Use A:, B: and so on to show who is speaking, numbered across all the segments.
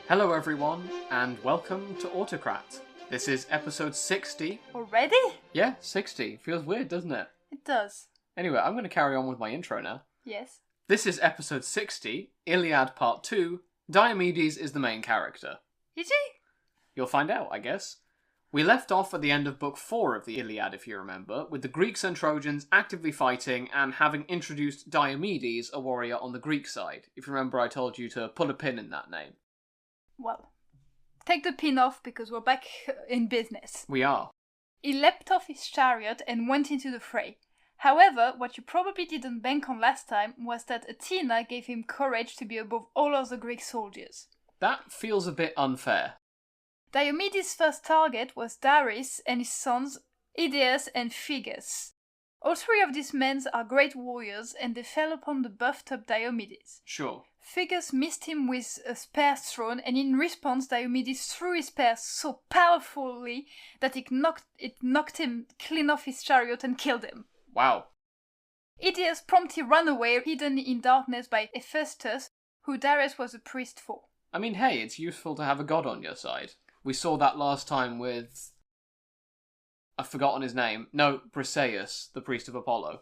A: Hello everyone, and welcome to Autocrat. This is episode 60.
B: Already?
A: Yeah, 60. Feels weird, doesn't it?
B: It does.
A: Anyway, I'm going to carry on with my intro now.
B: Yes.
A: This is episode 60, Iliad Part II. Diomedes is the main character.
B: Is he?
A: You'll find out, I guess. We left off at the end of book 4 of the Iliad, if you remember, with the Greeks and Trojans actively fighting and having introduced Diomedes, a warrior on the Greek side. If you remember, I told you to put a pin in that name.
B: Well, take the pin off because we're back in business.
A: We are.
B: He leapt off his chariot and went into the fray. However, what you probably didn't bank on last time was that Athena gave him courage to be above all other Greek soldiers.
A: That feels a bit unfair.
B: Diomedes' first target was Darius and his sons Hyades and Phrygius. All three of these men are great warriors and they fell upon the buffed-up Diomedes.
A: Sure.
B: Phrygius missed him with a spear thrown, and in response Diomedes threw his spear so powerfully that it knocked him clean off his chariot and killed him.
A: Wow.
B: Hyades promptly ran away, hidden in darkness by Hephaestus, who Darius was a priest for.
A: I mean, hey, it's useful to have a god on your side. We saw that last time with... I've forgotten his name. No, Briseis, the priest of Apollo.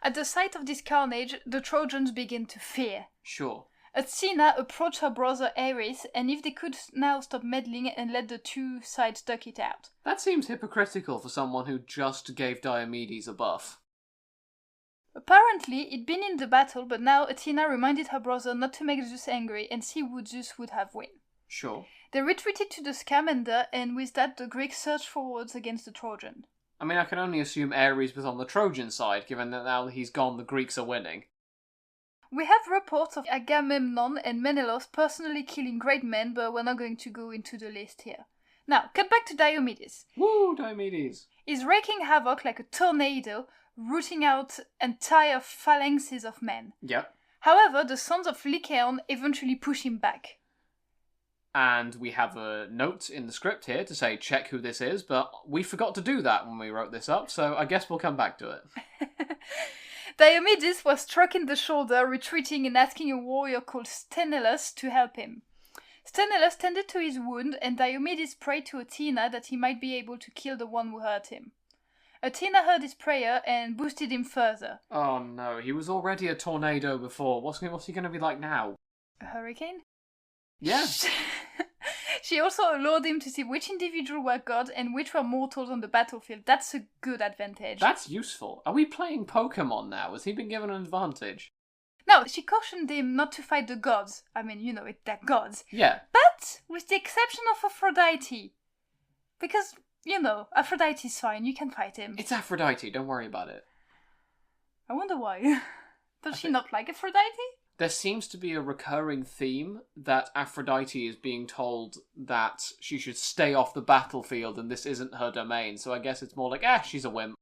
B: At the sight of this carnage, the Trojans began to fear.
A: Sure.
B: Athena approached her brother heiress, and if they could now stop meddling and let the two sides duck it out.
A: That seems hypocritical for someone who just gave Diomedes a buff.
B: Apparently, he'd been in the battle, but now Athena reminded her brother not to make Zeus angry and see who Zeus would have win.
A: Sure.
B: They retreated to the Scamander, and with that the Greeks surged forwards against the Trojan.
A: I mean, I can only assume Ares was on the Trojan side, given that now that he's gone, the Greeks are winning.
B: We have reports of Agamemnon and Menelaus personally killing great men, but we're not going to go into the list here. Now, cut back to Diomedes.
A: Woo, Diomedes!
B: He's wreaking havoc like a tornado, rooting out entire phalanxes of men.
A: Yep.
B: However, the sons of Lycaon eventually push him back.
A: And we have a note in the script here to say check who this is, but we forgot to do that when we wrote this up, so I guess we'll come back to it.
B: Diomedes was struck in the shoulder, retreating and asking a warrior called Sthenelus to help him. Sthenelus tended to his wound, and Diomedes prayed to Athena that he might be able to kill the one who hurt him. Athena heard his prayer and boosted him further.
A: Oh no, he was already a tornado before. What's he going to be like now?
B: A hurricane?
A: Yeah.
B: She also allowed him to see which individual were gods and which were mortals on the battlefield. That's a good advantage.
A: That's useful. Are we playing Pokemon now? Has he been given an advantage?
B: No, she cautioned him not to fight the gods. I mean, you know, they're gods.
A: Yeah.
B: But with the exception of Aphrodite. Because, you know, Aphrodite's fine, you can fight him.
A: It's Aphrodite, don't worry about it.
B: I wonder why. Does she not like Aphrodite?
A: There seems to be a recurring theme that Aphrodite is being told that she should stay off the battlefield and this isn't her domain, so I guess it's more like, she's a wimp.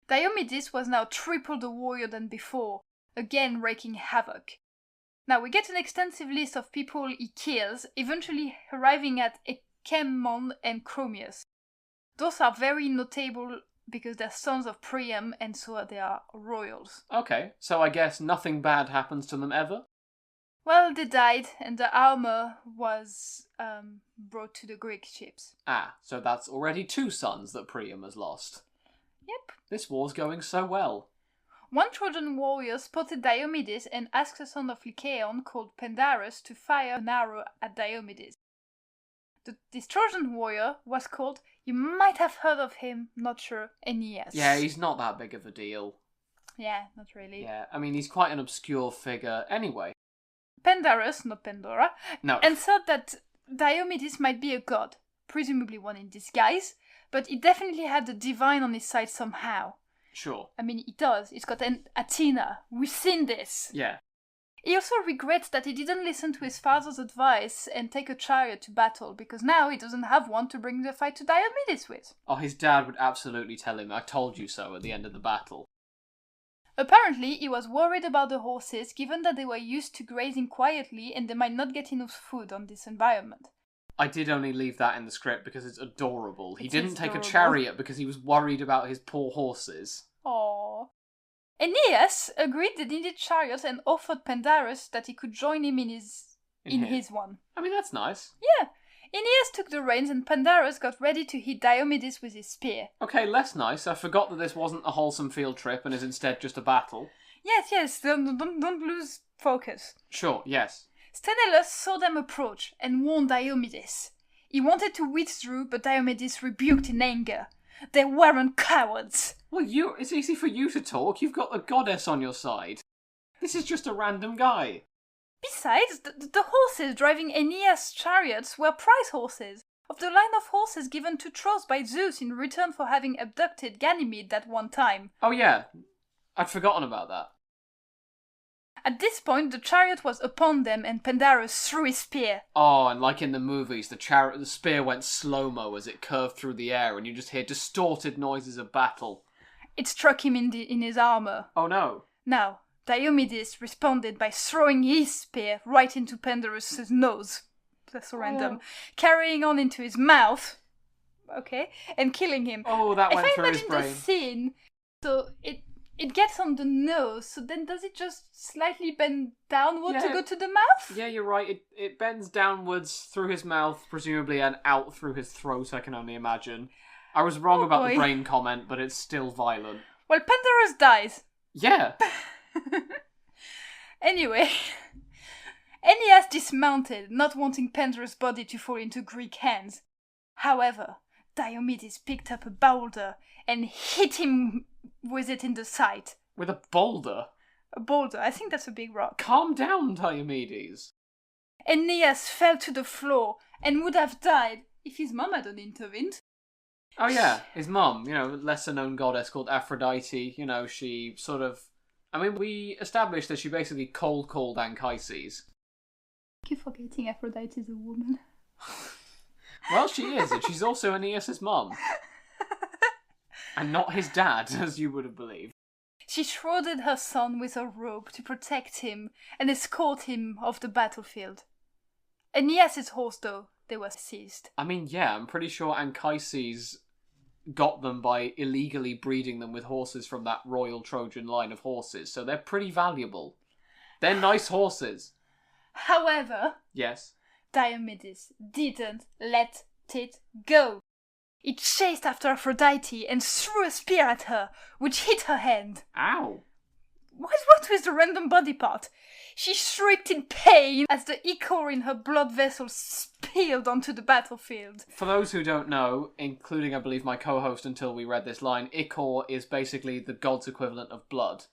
B: Diomedes was now triple the warrior than before, again wreaking havoc. Now we get an extensive list of people he kills, eventually arriving at Echemmon and Chromius. Those are very notable because they're sons of Priam and so they are royals.
A: Okay, so I guess nothing bad happens to them ever?
B: Well, they died and the armor was brought to the Greek ships.
A: So that's already 2 sons that Priam has lost.
B: Yep.
A: This war's going so well.
B: One Trojan warrior spotted Diomedes and asked a son of Lycaon called Pandarus to fire an arrow at Diomedes. This Trojan warrior was called, you might have heard of him, not sure, Aeneas.
A: Yeah, he's not that big of a deal.
B: Yeah, not really.
A: Yeah, I mean, he's quite an obscure figure anyway.
B: Pandarus, not Pandora,
A: No.
B: answered that Diomedes might be a god, presumably one in disguise, but he definitely had the divine on his side somehow.
A: Sure.
B: I mean, he does. He's got an Athena. We've seen this.
A: Yeah.
B: He also regrets that he didn't listen to his father's advice and take a chariot to battle, because now he doesn't have one to bring the fight to Diomedes with.
A: Oh, his dad would absolutely tell him, I told you so, at the end of the battle.
B: Apparently, he was worried about the horses, given that they were used to grazing quietly and they might not get enough food on this environment.
A: I did only leave that in the script because it's adorable. He didn't take
B: adorable.
A: a chariot because he was worried about his poor horses.
B: Aww. Aeneas agreed they needed chariots and offered Pandarus that he could join him in his in his one.
A: I mean, that's nice.
B: Yeah. Aeneas took the reins and Pandarus got ready to hit Diomedes with his spear.
A: Okay, less nice. I forgot that this wasn't a wholesome field trip and is instead just a battle.
B: Yes, don't lose focus.
A: Sure, yes.
B: Sthenelus saw them approach and warned Diomedes. He wanted to withdraw, but Diomedes rebuked in anger. They weren't cowards.
A: Well, it's easy for you to talk. You've got the goddess on your side. This is just a random guy.
B: Besides, the horses driving Aeneas' chariots were prize horses, of the line of horses given to Tros by Zeus in return for having abducted Ganymede that one time.
A: Oh yeah, I'd forgotten about that.
B: At this point, the chariot was upon them and Pandarus threw his spear.
A: Oh, and like in the movies, the spear went slow-mo as it curved through the air and you just hear distorted noises of battle.
B: It struck him in his armour.
A: Oh no.
B: Now, Diomedes responded by throwing his spear right into Pandarus' nose. That's so random. Carrying on into his mouth. Okay. And killing him.
A: Oh, that went through his brain.
B: If I imagine the scene, so it gets on the nose, so then does it just slightly bend downward to go to the mouth?
A: Yeah, you're right. It bends downwards through his mouth, presumably, and out through his throat, I can only imagine. I was wrong about the brain comment, but it's still violent.
B: Well, Pandarus dies.
A: Yeah.
B: Anyway, Aeneas dismounted, not wanting Pandarus' body to fall into Greek hands. However, Diomedes picked up a boulder and hit him with it in the side.
A: With a boulder?
B: A boulder, I think that's a big rock.
A: Calm down, Diomedes.
B: Aeneas fell to the floor and would have died if his mum hadn't intervened.
A: Oh yeah, his mum, lesser-known goddess called Aphrodite, she sort of... I mean, we established that she basically cold-called Anchises.
B: I keep forgetting Aphrodite is a woman.
A: Well, she is, and she's also Aeneas' mum. And not his dad, as you would have believed.
B: She shrouded her son with a robe to protect him and escort him off the battlefield. Aeneas' horse, though, they were seized.
A: I mean, yeah, I'm pretty sure Anchises got them by illegally breeding them with horses from that royal Trojan line of horses, so they're pretty valuable. They're nice horses.
B: However,
A: yes,
B: Diomedes didn't let it go. He chased after Aphrodite and threw a spear at her, which hit her hand.
A: Ow.
B: What was the random body part? She shrieked in pain as the ichor in her blood vessel spilled onto the battlefield.
A: For those who don't know, including I believe my co-host until we read this line, ichor is basically the god's equivalent of blood.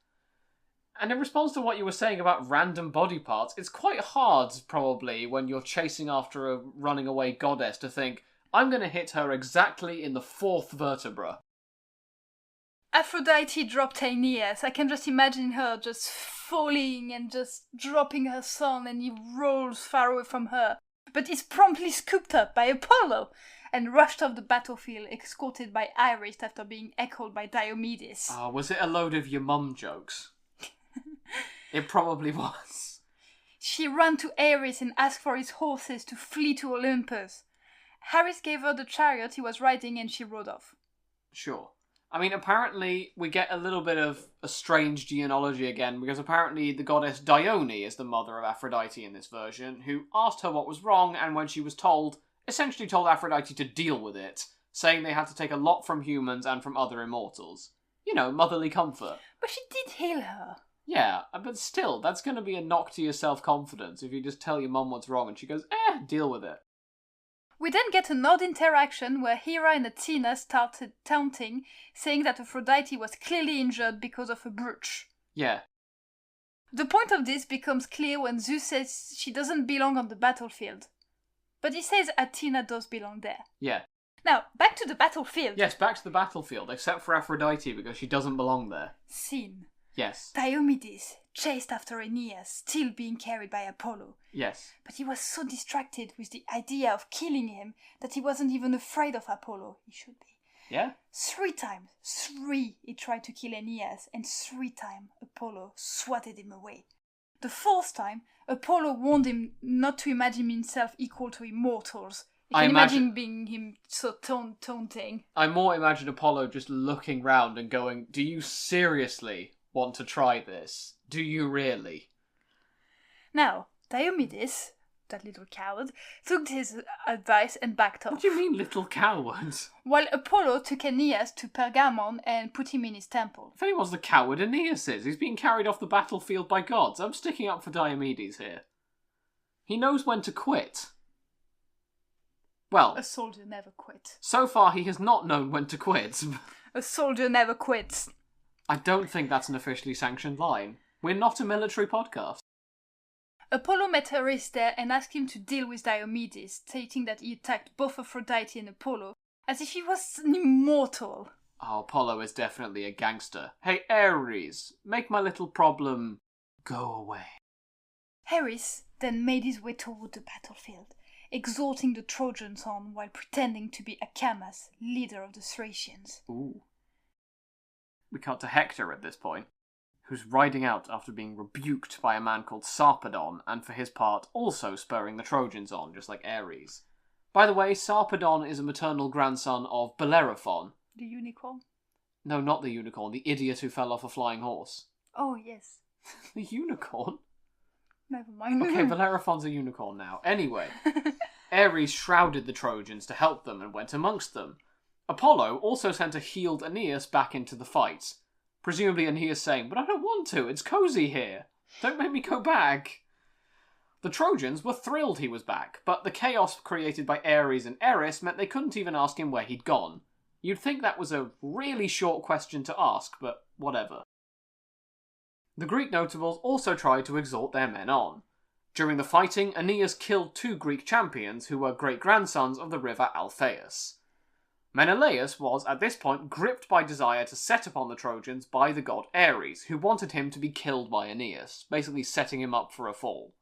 A: And in response to what you were saying about random body parts, it's quite hard, probably, when you're chasing after a running away goddess to think, I'm going to hit her exactly in the fourth vertebra.
B: Aphrodite dropped Aeneas. I can just imagine her just falling and just dropping her son, and he rolls far away from her. But is promptly scooped up by Apollo and rushed off the battlefield, escorted by Iris after being echoed by Diomedes.
A: Oh, was it a load of your mum jokes? It probably was.
B: She ran to Ares and asked for his horses to flee to Olympus. Harris gave her the chariot he was riding and she rode off.
A: Sure. I mean, apparently we get a little bit of a strange genealogy again, because apparently the goddess Dione is the mother of Aphrodite in this version, who asked her what was wrong, and when she was told, essentially told Aphrodite to deal with it, saying they had to take a lot from humans and from other immortals. Motherly comfort.
B: But she did heal her.
A: Yeah, but still, that's going to be a knock to your self-confidence if you just tell your mum what's wrong and she goes, deal with it.
B: We then get an odd interaction where Hera and Athena started taunting, saying that Aphrodite was clearly injured because of a brooch.
A: Yeah.
B: The point of this becomes clear when Zeus says she doesn't belong on the battlefield. But he says Athena does belong there.
A: Yeah.
B: Now, back to the battlefield.
A: Yes, back to the battlefield, except for Aphrodite, because she doesn't belong there.
B: Scene.
A: Yes.
B: Diomedes chased after Aeneas, still being carried by Apollo.
A: Yes.
B: But he was so distracted with the idea of killing him that he wasn't even afraid of Apollo. He should be.
A: Yeah?
B: 3 times, he tried to kill Aeneas, and 3 times Apollo swatted him away. The 4th time, Apollo warned him not to imagine himself equal to immortals. You can imagine being him so taunting.
A: I more imagine Apollo just looking round and going, do you seriously want to try this? Do you really?
B: Now, Diomedes, that little coward, took his advice and backed off.
A: What do you mean, little coward?
B: While Apollo took Aeneas to Pergamon and put him in his temple.
A: If anyone's the coward, Aeneas is. He's being carried off the battlefield by gods. I'm sticking up for Diomedes here. He knows when to quit. Well,
B: a soldier never quits.
A: So far he has not known when to quit.
B: A soldier never quits.
A: I don't think that's an officially sanctioned line. We're not a military podcast.
B: Apollo met Heiress there and asked him to deal with Diomedes, stating that he attacked both Aphrodite and Apollo, as if he was an immortal.
A: Oh, Apollo is definitely a gangster. Hey, Ares, make my little problem go away.
B: Heiress then made his way toward the battlefield, exhorting the Trojans on while pretending to be Acamas, leader of the Thracians.
A: Ooh. We cut to Hector at this point, who's riding out after being rebuked by a man called Sarpedon, and for his part also spurring the Trojans on, just like Ares. By the way, Sarpedon is a maternal grandson of Bellerophon.
B: The unicorn?
A: No, not the unicorn, the idiot who fell off a flying horse.
B: Oh, yes.
A: The unicorn?
B: Never mind.
A: Okay, Bellerophon's a unicorn now. Anyway, Ares shrouded the Trojans to help them and went amongst them. Apollo also sent a healed Aeneas back into the fight. Presumably Aeneas saying, "But I don't want to, it's cosy here. Don't make me go back." The Trojans were thrilled he was back, but the chaos created by Ares and Eris meant they couldn't even ask him where he'd gone. You'd think that was a really short question to ask, but whatever. The Greek notables also tried to exhort their men on. During the fighting, Aeneas killed 2 Greek champions who were great-grandsons of the river Alpheus. Menelaus was, at this point, gripped by desire to set upon the Trojans by the god Ares, who wanted him to be killed by Aeneas, basically setting him up for a fall.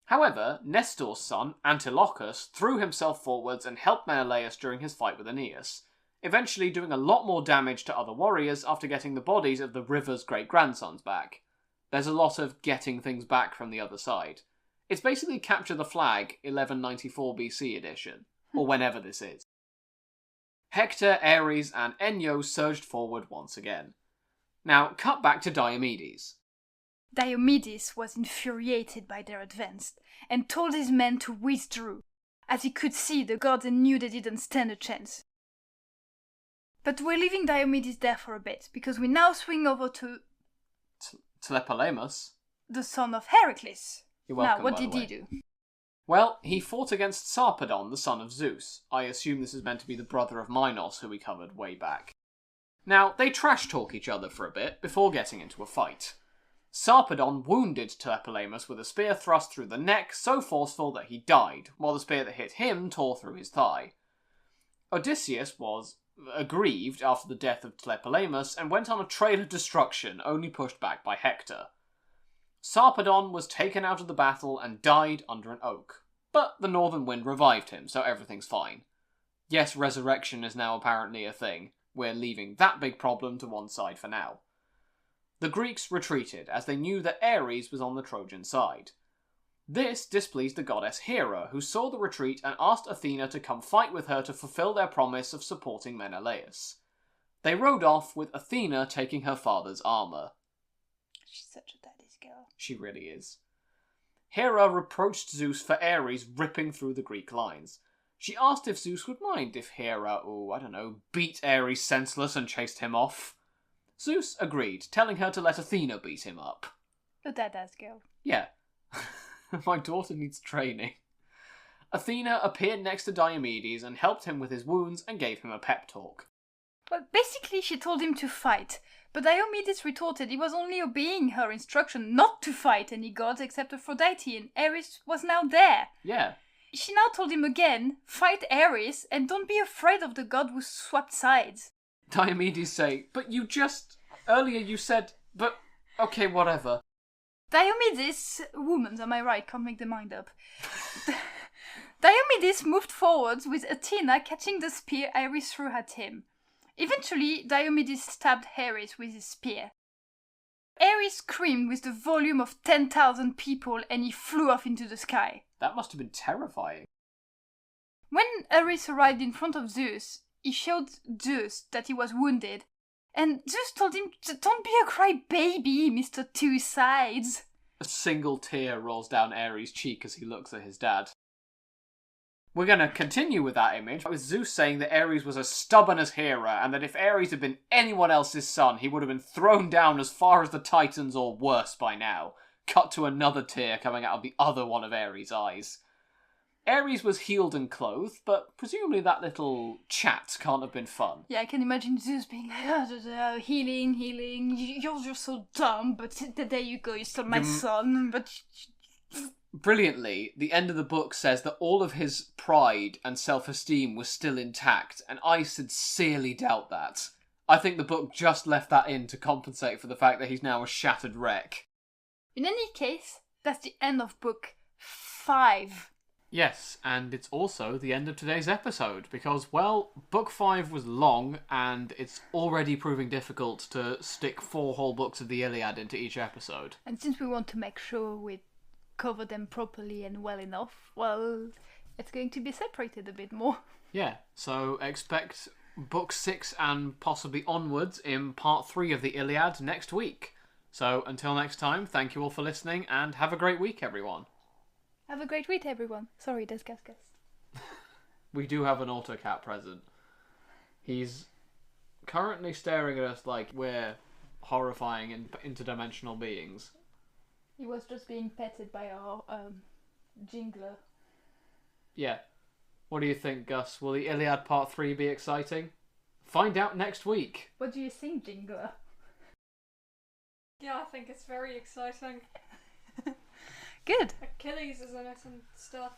A: However, Nestor's son, Antilochus, threw himself forwards and helped Menelaus during his fight with Aeneas, eventually doing a lot more damage to other warriors after getting the bodies of the river's great-grandsons back. There's a lot of getting things back from the other side. It's basically Capture the Flag 1194 BC edition, or whenever this is. Hector, Ares, and Enyo surged forward once again. Now, cut back to Diomedes.
B: Diomedes was infuriated by their advance, and told his men to withdraw, as he could see the gods and knew they didn't stand a chance. But we're leaving Diomedes there for a bit, because we now swing over to...
A: Tlepolemus?
B: The son of Heracles.
A: You're welcome,
B: now, what
A: by
B: did
A: the way.
B: he do?
A: Well, he fought against Sarpedon, the son of Zeus. I assume this is meant to be the brother of Minos, who we covered way back. Now, they trash-talk each other for a bit, before getting into a fight. Sarpedon wounded Tlepolemus with a spear thrust through the neck, so forceful that he died, while the spear that hit him tore through his thigh. Odysseus was aggrieved after the death of Tlepolemus, and went on a trail of destruction, only pushed back by Hector. Sarpedon was taken out of the battle and died under an oak, but the northern wind revived him, so everything's fine. Yes, resurrection is now apparently a thing. We're leaving that big problem to one side for now. The Greeks retreated, as they knew that Ares was on the Trojan side. This displeased the goddess Hera, who saw the retreat and asked Athena to come fight with her to fulfill their promise of supporting Menelaus. They rode off, with Athena taking her father's armour.
B: She's such a daddy's girl.
A: She really is. Hera reproached Zeus for Ares ripping through the Greek lines. She asked if Zeus would mind if Hera, beat Ares senseless and chased him off. Zeus agreed, telling her to let Athena beat him up.
B: A dada's girl.
A: Yeah. My daughter needs training. Athena appeared next to Diomedes and helped him with his wounds and gave him a pep talk.
B: Well, basically she told him to fight, but Diomedes retorted he was only obeying her instruction not to fight any gods except Aphrodite, and Ares was now there.
A: Yeah.
B: She now told him again, fight Ares, and don't be afraid of the god who swapped sides.
A: Diomedes say, but you just... Earlier you said... But... Okay, whatever.
B: Diomedes... Women, am I right? Can't make the mind up. Diomedes moved forwards with Athena catching the spear Ares threw at him. Eventually, Diomedes stabbed Ares with his spear. Ares screamed with the volume of 10,000 people and he flew off into the sky.
A: That must have been terrifying.
B: When Ares arrived in front of Zeus, he showed Zeus that he was wounded, and Zeus told him, "Don't be a crybaby, Mr. Two Sides."
A: A single tear rolls down Ares' cheek as he looks at his dad. We're going to continue with that image, with Zeus saying that Ares was as stubborn as Hera, and that if Ares had been anyone else's son, he would have been thrown down as far as the Titans or worse by now. Cut to another tear coming out of the other one of Ares' eyes. Ares was healed and clothed, but presumably that little chat can't have been fun.
B: Yeah, I can imagine Zeus being like, healing, you're so dumb, but there you go, you're still my son, but...
A: Brilliantly, the end of the book says that all of his pride and self-esteem was still intact, and I sincerely doubt that. I think the book just left that in to compensate for the fact that he's now a shattered wreck.
B: In any case, that's the end of book 5.
A: Yes, and it's also the end of today's episode, because, well, book 5 was long, and it's already proving difficult to stick 4 whole books of the Iliad into each episode.
B: And since we want to make sure we cover them properly and well enough, well, it's going to be separated a bit more.
A: Yeah, so expect book 6 and possibly onwards in part 3 of the Iliad next week. So until next time, thank you all for listening, and have a great week, everyone.
B: Have a great week, everyone. Sorry, there's gas.
A: We do have an Autocrat present. He's currently staring at us like we're horrifying and interdimensional beings.
B: He was just being petted by our jingler.
A: Yeah. What do you think, Gus? Will the Iliad Part 3 be exciting? Find out next week.
B: What do you think, jingler?
C: Yeah, I think it's very exciting.
B: Good.
C: Achilles is in it and stuff.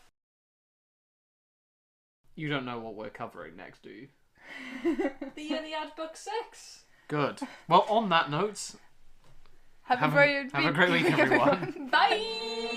A: You don't know what we're covering next, do you?
C: The Iliad Book 6.
A: Good. Well, on that note,
B: have a great
A: week, everyone.
C: Bye!